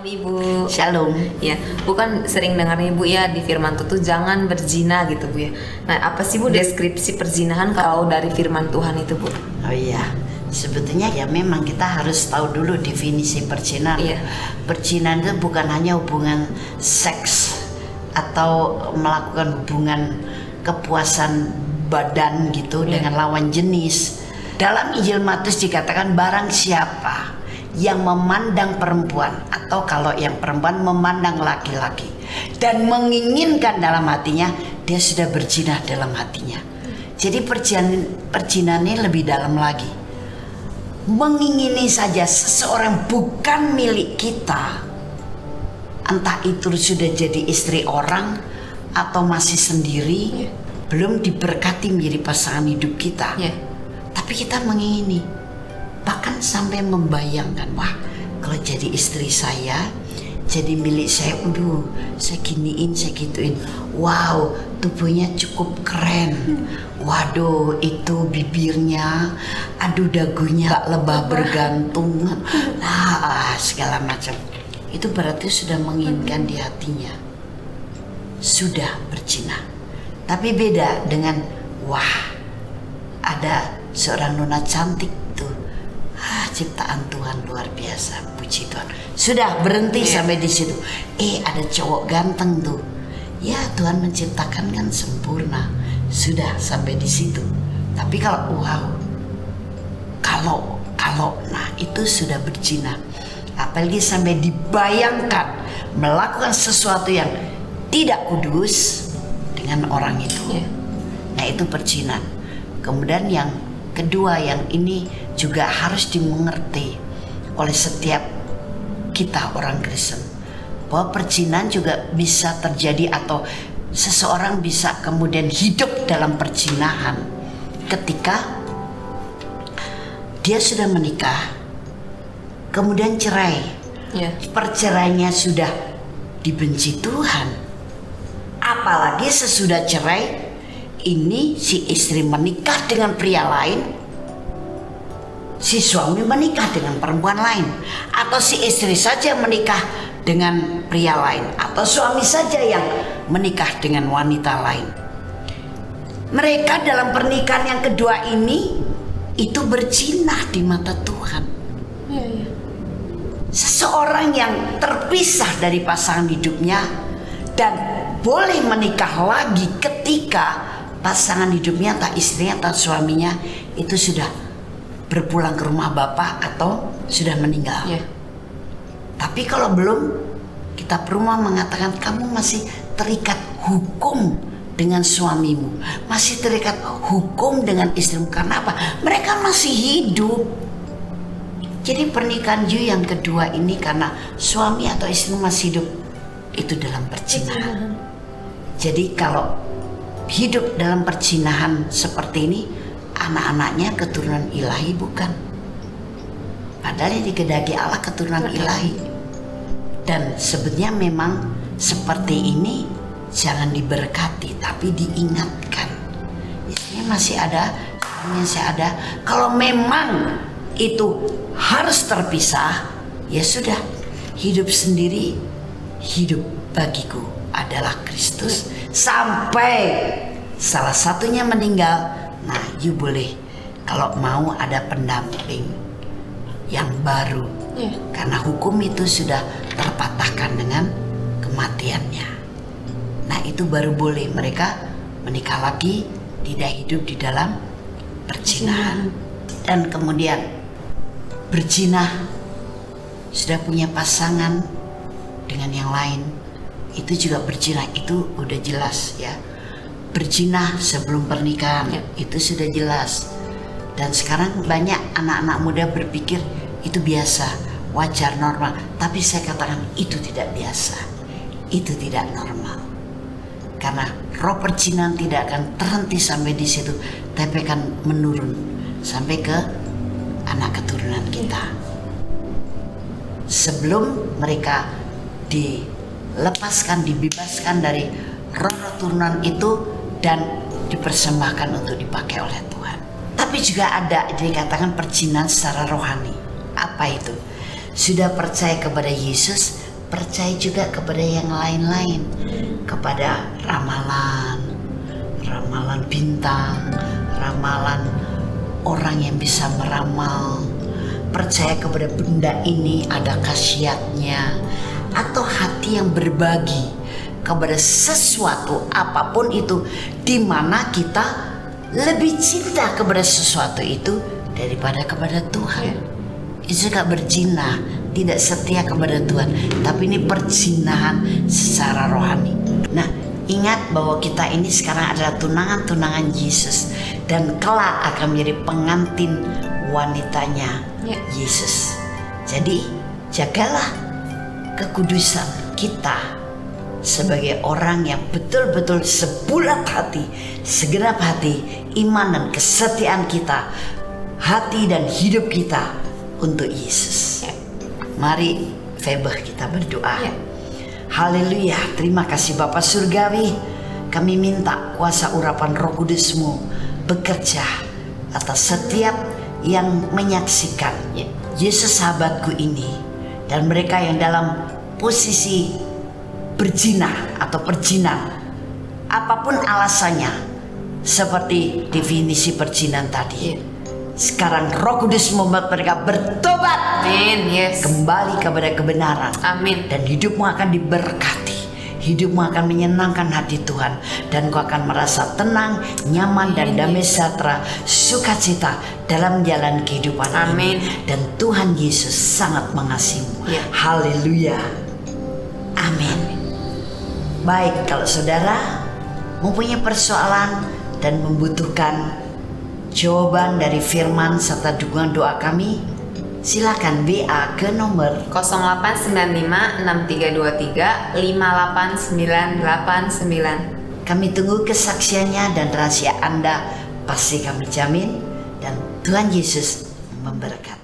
Shalom Ibu. Shalom. Ya, bukan sering dengar Ibu ya di firman Tuhan tuh jangan berzina gitu Bu ya. Nah, apa sih Bu deskripsi perzinahan kalau dari firman Tuhan itu Bu? Oh iya, sebetulnya ya memang kita harus tahu dulu definisi perzinahan. Iya. Perzinahan itu bukan hanya hubungan seks atau melakukan hubungan kepuasan badan gitu dengan lawan jenis. Dalam Injil Matius dikatakan barang siapa yang memandang perempuan atau kalau yang perempuan memandang laki-laki dan menginginkan dalam hatinya, dia sudah berzina dalam hatinya. Jadi perzinahan ini lebih dalam lagi. Mengingini saja seseorang bukan milik kita, entah itu sudah jadi istri orang atau masih sendiri, belum diberkati menjadi pasangan hidup kita, tapi kita mengingini, bahkan sampai membayangkan, wah kalau jadi istri saya, jadi milik saya, saya giniin, saya gituin, wow tubuhnya cukup keren, waduh itu bibirnya, aduh dagunya gak lebah bergantung, segala macam. Itu berarti sudah menginginkan di hatinya, sudah berzina. Tapi beda dengan, wah ada seorang nona cantik tuh, ciptaan Tuhan luar biasa, puji Tuhan. Sudah berhenti sampai di situ. Ada cowok ganteng tuh, ya Tuhan menciptakan kan sempurna. Sudah sampai di situ. Tapi kalau nah itu sudah berzina. Apalagi sampai dibayangkan melakukan sesuatu yang tidak kudus dengan orang itu. Nah itu perzinahan. Kemudian yang kedua, yang ini juga harus dimengerti oleh setiap kita orang Kristen, bahwa perzinahan juga bisa terjadi atau seseorang bisa kemudian hidup dalam perzinahan ketika dia sudah menikah kemudian cerai. Perceraiannya sudah dibenci Tuhan, apalagi sesudah cerai ini si istri menikah dengan pria lain, si suami menikah dengan perempuan lain, atau si istri saja menikah dengan pria lain, atau suami saja yang menikah dengan wanita lain. Mereka dalam pernikahan yang kedua ini itu berzina di mata Tuhan. Seseorang yang terpisah dari pasangan hidupnya dan boleh menikah lagi ketika pasangan hidupnya, entah istrinya atau suaminya itu sudah berpulang ke rumah bapak atau sudah meninggal. Tapi kalau belum, kitab Roma mengatakan kamu masih terikat hukum dengan suamimu, masih terikat hukum dengan istrimu. Karena apa? Mereka masih hidup. Jadi pernikahan yang kedua ini karena suami atau istri masih hidup, itu dalam perzinahan. Jadi kalau hidup dalam perzinahan seperti ini, anak-anaknya keturunan ilahi bukan. Padahal yang dikedaki Allah keturunan ilahi. Dan sebetulnya memang seperti ini jangan diberkati, tapi diingatkan. Istrinya masih ada, suaminya masih ada. Kalau memang itu harus terpisah, ya sudah, hidup sendiri. Hidup bagiku adalah Kristus. Sampai salah satunya meninggal, nah you boleh kalau mau ada pendamping yang baru, karena hukum itu sudah terpatahkan dengan kematiannya. Nah itu baru boleh mereka menikah lagi, tidak hidup di dalam perzinahan. Dan kemudian berzina sudah punya pasangan dengan yang lain, itu juga berzina, itu udah jelas ya. Berzina sebelum pernikahan itu sudah jelas. Dan sekarang banyak anak-anak muda berpikir itu biasa, wajar, normal. Tapi saya katakan itu tidak biasa, itu tidak normal. Karena roh perzinahan tidak akan terhenti sampai di situ, tapi akan menurun sampai ke anak keturunan kita. Sebelum mereka dilepaskan, dibebaskan dari roh turunan itu dan dipersembahkan untuk dipakai oleh Tuhan. Tapi juga ada dikatakan perzinahan secara rohani. Apa itu? Sudah percaya kepada Yesus percaya juga kepada yang lain-lain, kepada ramalan bintang, ramalan orang yang bisa meramal. Percaya kepada benda ini ada khasiatnya, atau hati yang berbagi kepada sesuatu apapun itu, di mana kita lebih cinta kepada sesuatu itu daripada kepada Tuhan. Itu juga berzina, tidak setia kepada Tuhan, tapi ini perzinahan secara rohani. Nah, ingat bahwa kita ini sekarang adalah tunangan Yesus, dan kelak akan menjadi pengantin wanitanya Yesus. Jadi jagalah kekudusan kita sebagai orang yang betul-betul sebulat hati, segenap hati, iman dan kesetiaan kita, hati dan hidup kita untuk Yesus. Mari Febah kita berdoa. Haleluya, terima kasih Bapa Surgawi. Kami minta kuasa urapan Roh Kudus-Mu bekerja atas setiap yang menyaksikan Yesus sahabatku ini, dan mereka yang dalam posisi berzina atau perjinan, apapun alasannya, seperti definisi perjinan tadi. Sekarang Roh Kudus membuat mereka bertobat, Amin. Yes. kembali kepada kebenaran. Amin. Dan hidupmu akan diberkati, hidupmu akan menyenangkan hati Tuhan, dan kau akan merasa tenang, nyaman, dan damai sejahtera, sukacita dalam jalan kehidupan Amin. ini. Dan Tuhan Yesus sangat mengasihimu. Haleluya. Amin. Baik, kalau saudara mempunyai persoalan dan membutuhkan jawaban dari firman serta dukungan doa kami, silakan WA ke nomor 0895635899. Kami tunggu kesaksiannya, dan rahasia Anda pasti kami jamin, dan Tuhan Yesus memberkati.